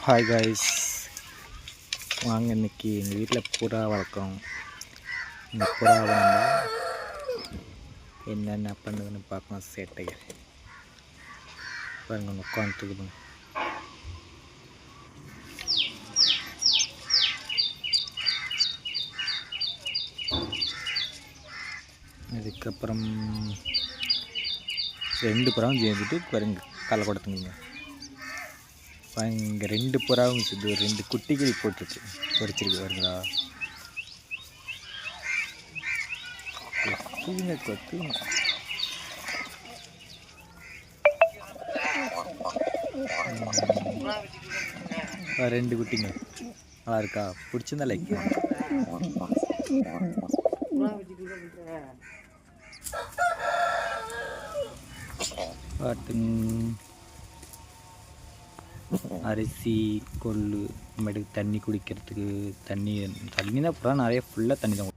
Hi guys, வாங்க இன்றைக்கி எங்கள் வீட்டில் புறா வளர்க்குறோம். இந்த புறாவை நம்ம என்னென்ன பண்ணுதுன்னு பார்க்கலாம். சேட்டைகள் பாருங்க, உட்காந்துருக்குதுங்க. அதுக்கப்புறம் 2 புறாவும் சேர்ந்துட்டு பாருங்க களை கொடுத்துங்க. இங்கே 2 புறாவும் இது 2 குட்டிகள் போட்டுருக்கு, பொறிச்சிருக்கு வருங்களா. கொத்துங்க 2 குட்டிங்க நல்லா இருக்கா? பிடிச்சிருந்தா லைக் பாட்டுங்க. அரிசி கொள்ளு, நம்மளுக்கு தண்ணி குடிக்கிறதுக்கு தண்ணி தான் புறா நிறைய ஃபுல்லாக தண்ணி தான்.